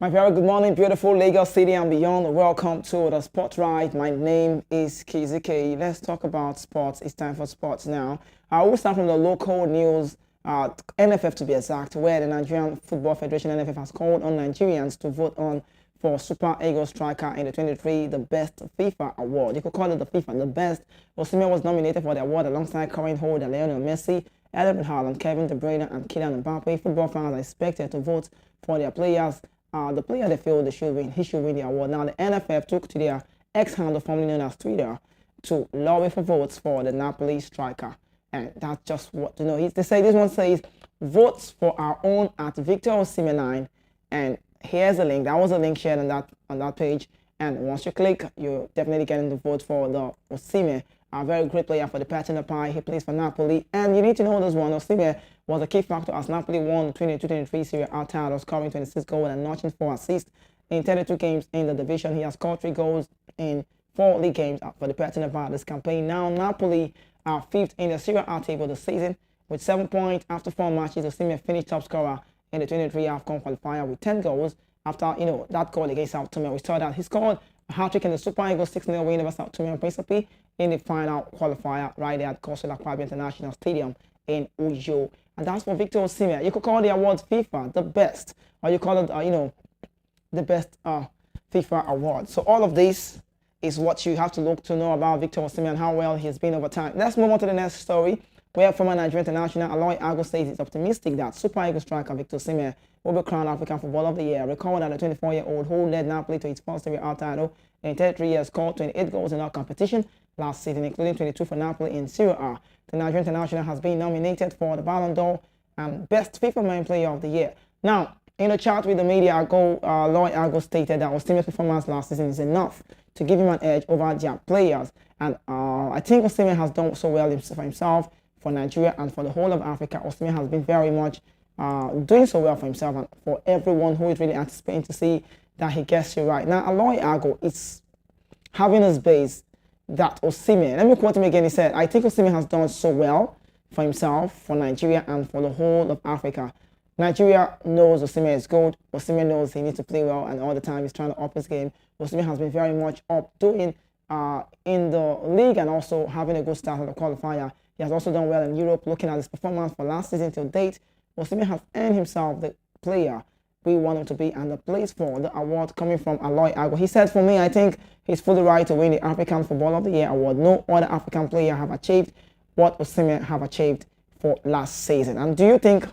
My very good morning, beautiful Lagos City and beyond. Welcome to the Sport Ride. My name is KZK. Let's talk about sports. It's time for sports now. I will start from the local news, NFF to be exact, where the Nigerian Football Federation NFF has called on Nigerians to vote on for Super Eagles striker in the 23, the best FIFA award. You could call it the FIFA, the best. Osimhen was nominated for the award alongside current holder Lionel Messi, Erling Haaland, Kevin De Bruyne, and Kylian Mbappe. Football fans are expected to vote for their players. The player they feel he should win the award. Now, the NFF took to their X-handle, formerly known as Twitter, to lobby for votes for the Napoli striker. And that's just what, they say, this one says, votes for our own at Victor Osimhen. And here's a link. That was a link shared on that page. And once you click, you're definitely getting the vote for the Osimhen, a very great player for the Patina Pie. He plays for Napoli. And you need to know this one. Osimhen was a key factor as Napoli won the 22-23 Serie A title, scoring 26 goals and notching 4 assists in 32 games in the division. He has scored 3 goals in 4 league games for the Patina Pie this campaign. Now, Napoli are 5th in the Serie A table this season with 7 points after 4 matches. Osimhen finished top scorer in the 23 AFCON qualifier with 10 goals after, that goal against Sao Tome. We saw that he scored a hat-trick in the Super Eagles 6-0 win over Sao Tome and Principe in the final qualifier right there at Kosola Kwabia International Stadium in Ujo. And that's for Victor Osimhen. You could call the award FIFA the best, or you call it, the best FIFA award. So all of this is what you have to look to know about Victor Osimhen and how well he's been over time. Let's move on to the next story, where former Nigerian international Aloy Agbo says he's optimistic that Super Eagles striker Victor Osimhen will be crowned African Footballer of the Year. Recall that the 24-year-old who led Napoli to its first Serie A title in 33 years scored 28 goals in our competition last season, including 22 for Napoli in Serie A. The Nigerian international has been nominated for the Ballon d'Or and Best FIFA Man Player of the Year. Now, in a chat with the media, Aloy Agbo stated that Osimhen's performance last season is enough to give him an edge over their players. And I think Osimhen has done so well for himself, for Nigeria, and for the whole of Africa. Osimhen has been very much doing so well for himself and for everyone who is really anticipating to see that he gets it right. Now, Aloy Agbo is having his base that Osimhen, let me quote him again, he said, I think Osimhen has done so well for himself, for Nigeria, and for the whole of Africa. Nigeria knows Osimhen is good. Osimhen knows he needs to play well, and all the time he's trying to up his game. Osimhen has been very much up doing in the league and also having a good start at the qualifier. He has also done well in Europe. Looking at his performance for last season till date, Osimhen has earned himself the player we want him to be and the place for the award coming from Aloy Agbo. He said, for me, I think he's fully right to win the African Footballer of the Year award. No other African player have achieved what Osimhen have achieved for last season. And do you think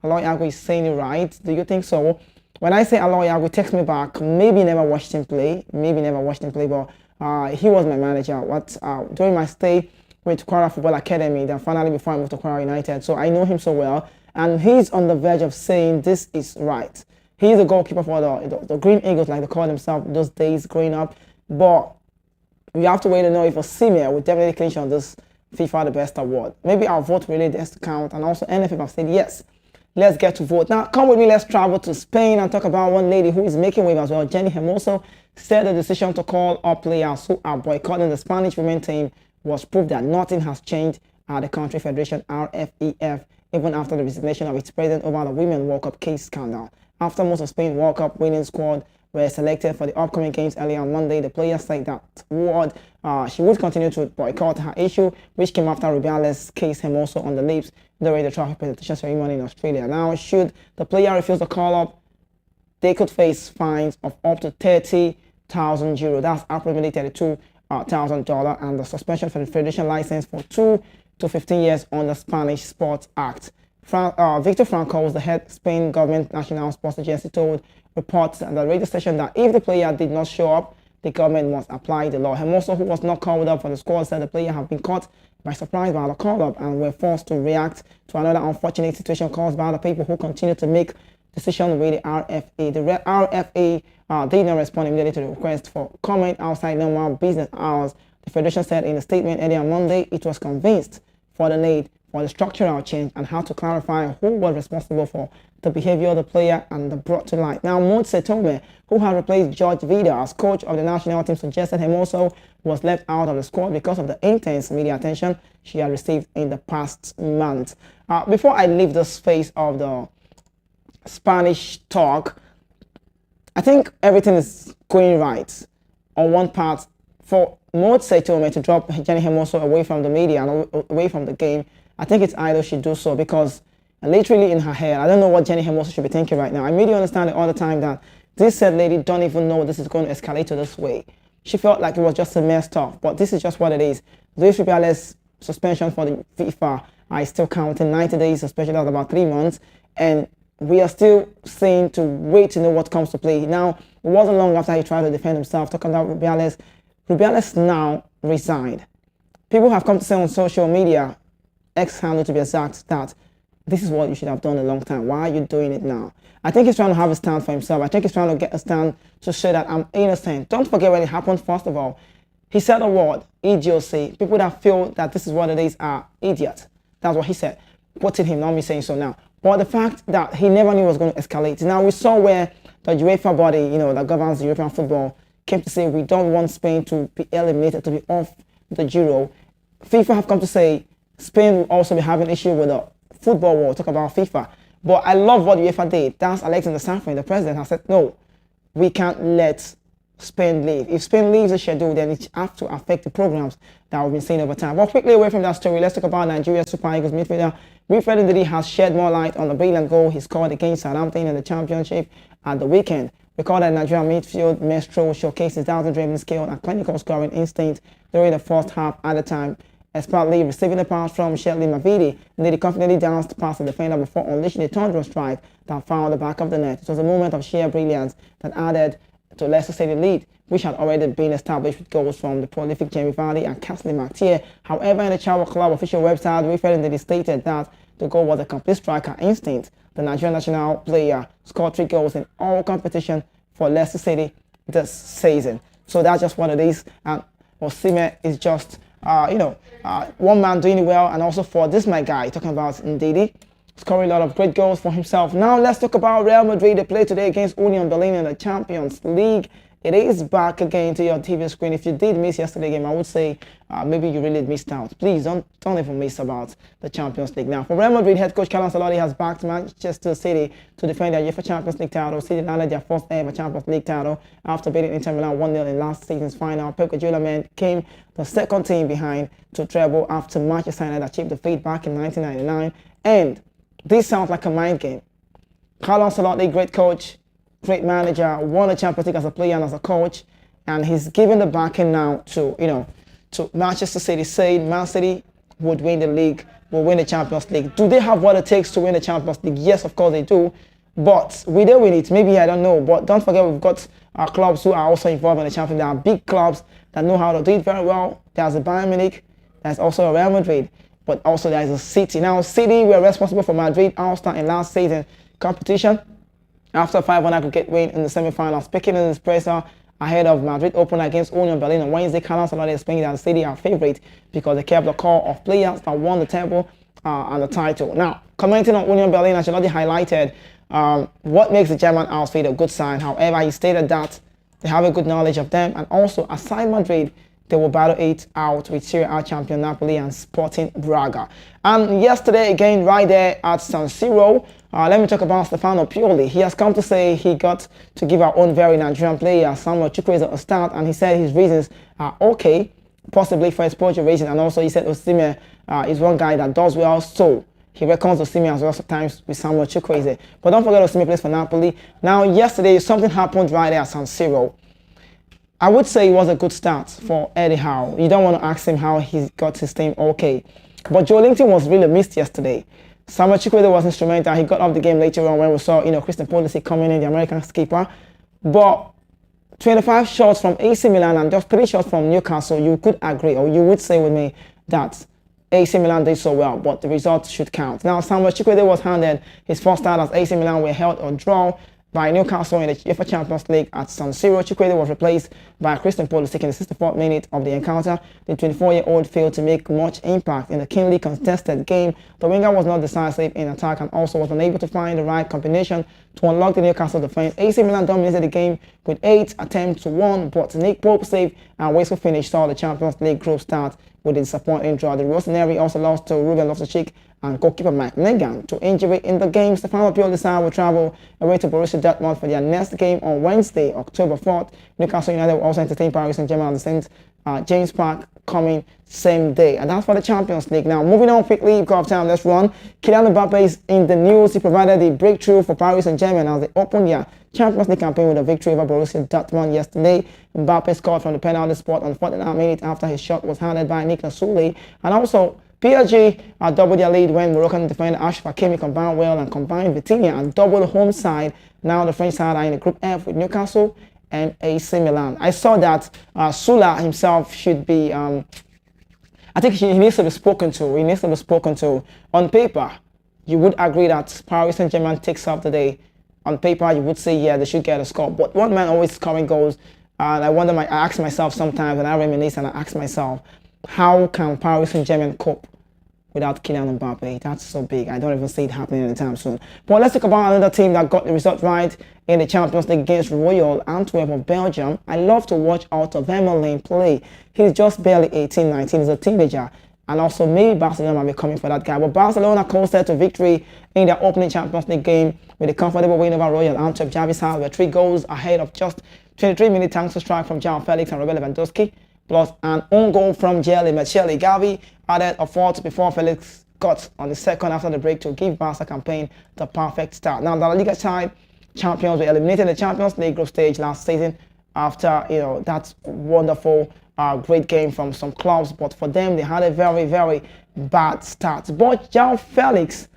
Aloy Agbo is saying it right? Do you think so? When I say Aloy Agbo, it takes me back. Maybe never watched him play. But he was my manager. During my stay with Kwara Football Academy, then finally before I moved to Kwara United. So I know him so well. And he's on the verge of saying this is right. He's a goalkeeper for the Green Eagles, like they call themselves those days growing up. But we have to wait to know if Osimhen will definitely clinch on this FIFA the Best award. Maybe our vote really does count. And also NFF have said yes. Let's get to vote. Now, come with me. Let's travel to Spain and talk about one lady who is making waves as well. Jenny Hermoso said the decision to call up players who are boycotting the Spanish women team was proof that nothing has changed at the country federation RFEF, even after the resignation of its president over the Women World Cup case scandal. After most of Spain's World Cup winning squad were selected for the upcoming games earlier on Monday, the player said that she would continue to boycott her issue, which came after Rubiales' case Hermoso on the lips during the trophy presentation ceremony in Australia. Now, should the player refuse to call up, they could face fines of up to €30,000. That's approximately $32,000, and the suspension for the federation license for 2 to 15 years on the Spanish Sports Act. Victor Franco, the head Spain government national sports agency, told reports at the radio station that if the player did not show up, the government must apply the law. Hermoso, who was not called up for the squad, said the player had been caught by surprise by the call-up and were forced to react to another unfortunate situation caused by the people who continue to make decisions with the RFA. The RFA did not respond immediately to the request for comment outside normal business hours. The federation said in a statement earlier on Monday it was convinced for the need for the structural change and how to clarify who was responsible for the behavior of the player and the brought to light. Now, Motse Tome, who had replaced George Vida as coach of the national team, suggested Hermoso was left out of the squad because of the intense media attention she had received in the past month. Before I leave the space of the Spanish talk, I think everything is going right on one part. For Maud Seitome to drop Jenny Hermoso away from the media and away from the game, I think it's idle she do so, because literally in her head, I don't know what Jenny Hermoso should be thinking right now. I made you understand it all the time that this said lady don't even know this is going to escalate to this way. She felt like it was just a mere stuff, but this is just what it is. Luis Rubiales' suspension for the FIFA is still counting. 90 days suspension, that's about 3 months, and we are still saying to wait to know what comes to play. Now, it wasn't long after he tried to defend himself, talking about Rubiales. Rubiales now resigned. People have come to say on social media, X handle to be exact, that this is what you should have done a long time. Why are you doing it now? I think he's trying to have a stand for himself. I think he's trying to get a stand to show that I'm innocent. Don't forget when it happened, first of all, he said a word, idiocy. People that feel that this is what it is are idiots. That's what he said. Quoting him, not me saying so now. But the fact that he never knew it was going to escalate. Now, we saw where the UEFA body, that governs European football, came to say we don't want Spain to be eliminated, to be off the Euro. FIFA have come to say Spain will also be having issue with the football war, talk about FIFA. But I love what UEFA did. That's Alexander Sanford, the president, has said, no, we can't let Spain leave. If Spain leaves the schedule, then it has to affect the programs that we've been seeing over time. But quickly away from that story, let's talk about Nigeria Super Eagles midfielder Wilfred Ndidi has shed more light on the brilliant goal he scored against Southampton in the championship at the weekend. Recall that Nigerian midfield maestro showcased his thousand-driven skill and clinical scoring instinct during the first half at the time, expertly receiving a pass from Shelly Mavidi. Ndidi confidently danced past the defender before unleashing a thunderous strike that found the back of the net. It was a moment of sheer brilliance that added to Leicester City lead, which had already been established with goals from the prolific Jamie Vardy and Casley McTeer. However, in the Chawa Club official website, Wilfred Ndidi stated that the goal was a complete striker instinct. The Nigerian national player scored 3 goals in all competition for Leicester City this season. So that's just what it is. And Osimhen is just, one man doing it well. And also for this my guy, talking about Ndidi, scoring a lot of great goals for himself. Now let's talk about Real Madrid. They played today against Union Berlin in the Champions League. It is back again to your TV screen. If you did miss yesterday's game, I would say maybe you really missed out. Please don't even miss about the Champions League. Now, for Real Madrid, head coach Carlo Ancelotti has backed Manchester City to defend their UEFA Champions League title. City landed their first ever Champions League title after beating Inter Milan 1-0 in last season's final. Pep Guardiola came the second team behind to treble after Manchester United achieved the feat back in 1999. And this sounds like a mind game. Carlo Ancelotti, great coach, great manager, won a Champions League as a player and as a coach, and he's given the backing now to Manchester City, saying Man City would win the league, will win the Champions League. Do they have what it takes to win the Champions League? Yes, of course they do. But will they win it? Maybe, I don't know. But don't forget, we've got our clubs who are also involved in the Champions League. There are big clubs that know how to do it very well. There's a Bayern Munich, there's also a Real Madrid, but also there's a City. Now, City were responsible for Madrid All-Star in last season competition after a 5-1 aggregate win in the semi-final. Speaking in his presser ahead of Madrid opener against Union Berlin on Wednesday, Carlo Ancelotti explained that the City are favourite because they kept the core of players that won the table and the title. Now, commenting on Union Berlin, Ancelotti highlighted what makes the German outfit a good sign. However, he stated that they have a good knowledge of them, and also aside Madrid, they will battle it out with Serie A champion Napoli and Sporting Braga. And yesterday, again, right there at San Siro, let me talk about Stefano Pioli. He has come to say he got to give our own very Nigerian player, Samuel Chukwueze, a start, and he said his reasons are okay, possibly for exposure reason, and also he said Osimhen is one guy that does well, so he reckons Osimhen as well sometimes with Samuel Chukwueze. But don't forget Osimhen plays for Napoli. Now, yesterday, something happened right there at San Siro. I would say it was a good start for Eddie Howe. You don't want to ask him how he got his team okay. But Joe Linton was really missed yesterday. Samuel Chukwueze was instrumental. He got off the game later on when we saw, Christian Pulisic coming in, the American skipper. But 25 shots from AC Milan and just 3 shots from Newcastle, you could agree, or you would say with me that AC Milan did so well, but the results should count. Now, Samuel Chukwueze was handed his first start as AC Milan were held on draw by Newcastle in the UEFA Champions League at San Siro. Chukwueze was replaced by Christian Pulisic in the 64th minute of the encounter. The 24-year-old failed to make much impact in the keenly contested game. The winger was not decisive in attack and also was unable to find the right combination to unlock the Newcastle defense. AC Milan dominated the game with 8 attempts to 1, but Nick Pope's save and wasteful finish saw the Champions League group start with a disappointing draw. The Rossoneri also lost to Ruben Loftus-Cheek and goalkeeper Mike Negan to injury in the game. Stefano Pioli will travel away to Borussia Dortmund for their next game on Wednesday, October 4th. Newcastle United will also entertain Paris Saint-Germain at the St. James Park coming same day. And that's for the Champions League. Now, moving on quickly, because of time, let's run. Kylian Mbappe is in the news. He provided the breakthrough for Paris Saint-Germain as they opened their Champions League campaign with a victory over Borussia Dortmund yesterday. Mbappe scored from the penalty spot on 49 minutes after his shot was handled by Niklas Süle. And also, PSG doubled their lead when Moroccan defender Achraf Hakimi combined well and combined Vitinha and doubled the home side. Now the French side are in the Group F with Newcastle and AC Milan. I saw that Süle himself should be, I think he needs to be spoken to. He needs to be spoken to. On paper, you would agree that Paris Saint-Germain takes up the day. On paper, you would say, yeah, they should get a score. But one man always scoring goals. And I ask myself sometimes, and I reminisce and I ask myself, how can Paris Saint-Germain cope without Kylian Mbappe? That's so big. I don't even see it happening anytime soon. But let's talk about another team that got the result right in the Champions League against Royal Antwerp of Belgium. I love to watch Otto Vermaelen play. He's just barely 18, 19. He's a teenager. And also maybe Barcelona might be coming for that guy. But Barcelona coasted to victory in their opening Champions League game with a comfortable win over Royal Antwerp. Javi Sal were 3 goals ahead of just 23-minute thanks to strike from João Felix and Robert Lewandowski, plus an own goal from Jelly Michele. Gavi added a fourth before Felix got on the second after the break to give Barca campaign the perfect start. Now, the La Liga side champions were eliminated in the Champions League group stage last season after that wonderful great game from some clubs, but for them they had a very, very bad start. But João Felix,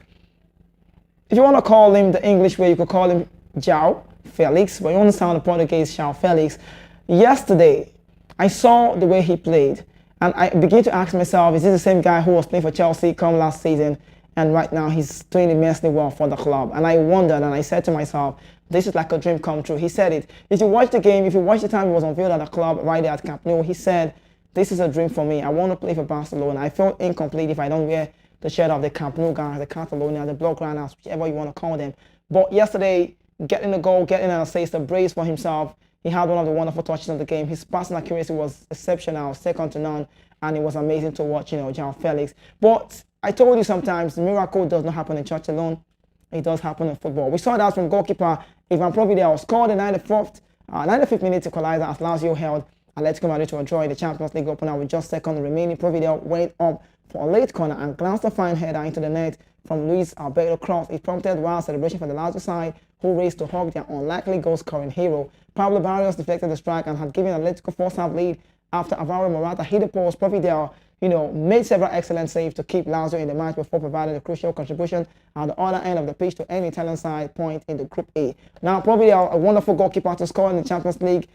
if you want to call him the English way, you could call him João Felix, but you understand the Portuguese João Felix. Yesterday, I saw the way he played, and I began to ask myself, is this the same guy who was playing for Chelsea come last season, and right now he's doing immensely well for the club? And I wondered, and I said to myself, this is like a dream come true. He said it. If you watch the game, if you watch the time he was unveiled at the club right there at Camp Nou, he said, this is a dream for me. I want to play for Barcelona. I felt incomplete if I don't wear the shirt of the Camp Nou guys, the Catalonia, the Blaugrana, whichever you want to call them. But yesterday, getting a goal, getting an assist, a brace for himself. He had one of the wonderful touches of the game. His passing accuracy was exceptional, second to none, and it was amazing to watch, João Felix. But I told you sometimes, the miracle does not happen in church alone. It does happen in football. We saw that from goalkeeper Ivan Providel, scored in 95th minute equalizer as Lazio held Atletico Madrid to a draw in the Champions League opener with just seconds remaining. Providel went up for a late corner and glanced a fine header into the net from Luis Alberto Cross. It prompted wild celebration for the Lazio side, who raced to hug their unlikely goal-scoring hero. Pablo Barrios deflected the strike and had given Atletico first-half lead after Alvaro Morata hit the post. Providel, made several excellent saves to keep Lazio in the match before providing a crucial contribution at the other end of the pitch to end Italian side point in the Group A. Now, Providel, a wonderful goalkeeper to score in the Champions League.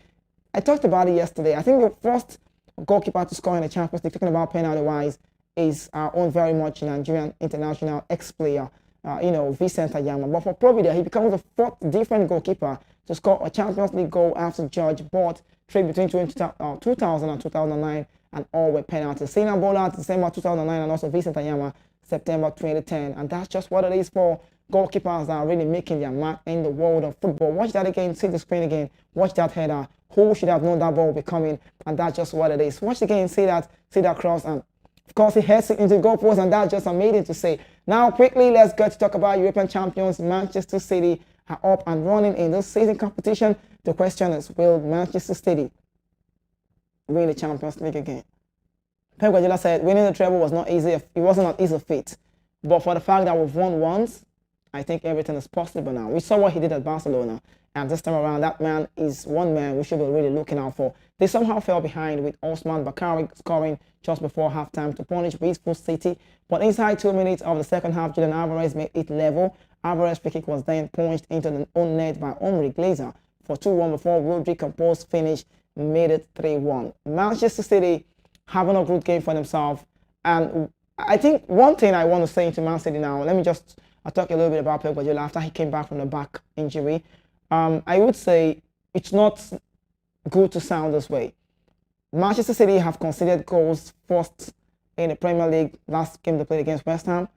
I talked about it yesterday. I think the first goalkeeper to score in the Champions League, talking about penalty-wise, is our own very much Nigerian international ex-player, Vincent Ayama. But for Providel, he becomes the 4th different goalkeeper to score a Champions League goal after George Bott, trade between 2000 and 2009, and all were penalties. Sina Bola, December 2009, and also Vincent Ayama, September 2010. And that's just what it is for goalkeepers that are really making their mark in the world of football. Watch that again, see the screen again, watch that header. Who should have known that ball would be coming? And that's just what it is. Watch the game, see that cross, and of course he heads it into the goalpost, and that's just amazing to see. Now, quickly, let's get to talk about European champions. Manchester City are up and running in this season competition. The question is, will Manchester City win the Champions League again? Pep Guardiola said winning the treble was not easy. It wasn't an easy feat. But for the fact that we've won once, I think everything is possible now. We saw what he did at Barcelona. And this time around, that man is one man we should be really looking out for. They somehow fell behind with Osman Bakari scoring just before halftime to punish Wasteful City. But inside 2 minutes of the second half, Julian Alvarez made it level. Alvarez's free kick was then punched into the own net by Omri Glazer for 2-1 before Rodri composed finish made it 3-1. Manchester City having a good game for themselves. And I think one thing I want to say to Man City now, let me just talk a little bit about Pep Guardiola after he came back from the back injury. I would say it's not good to sound this way. Manchester City have conceded goals first in the Premier League last game they played against West Ham,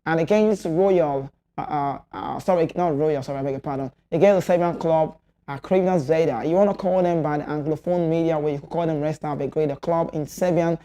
and against Royal, against the Serbian club, Crvena Zvezda. You want to call them by the Anglophone media, where you could call them Red Star Belgrade, a club in Serbian.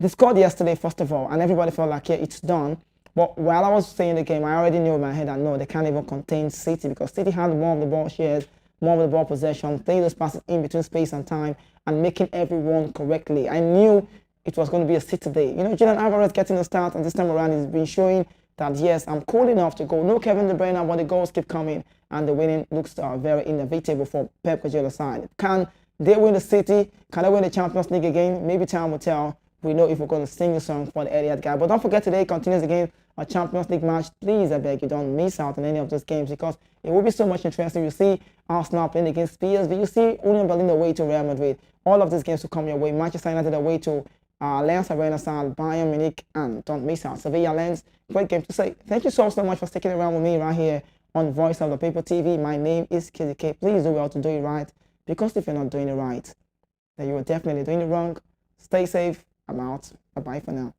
They scored yesterday, first of all, and everybody felt like, yeah, it's done. But while I was saying the game, I already knew in my head that no, they can't even contain City because City had more of the ball shares, more of the ball possession, playing those passes in between space and time, and making everyone correctly. I knew it was going to be a City day. You know, Julian Alvarez getting the start, and this time around he's been showing that yes, I'm cool enough to go. No Kevin De Bruyne, but the goals keep coming, and the winning looks very inevitable for Pep Guardiola's side. Can they win the City? Can they win the Champions League again? Maybe time will tell. We know if we're going to sing the song for the Etihad guy. But don't forget today continues again a Champions League match. Please, I beg you, don't miss out on any of those games because it will be so much interesting. You see Arsenal playing against PSV. You see Union Berlin away to Real Madrid. All of these games will come your way. Manchester United away to Lens Arena Style, Bayern Munich, and don't miss out Sevilla Lens. Great game to say. Thank you so much for sticking around with me right here on Voice of the People TV. My name is KZK. Please do well to do it right because if you're not doing it right, then you are definitely doing it wrong. Stay safe. I'm out. Bye-bye for now.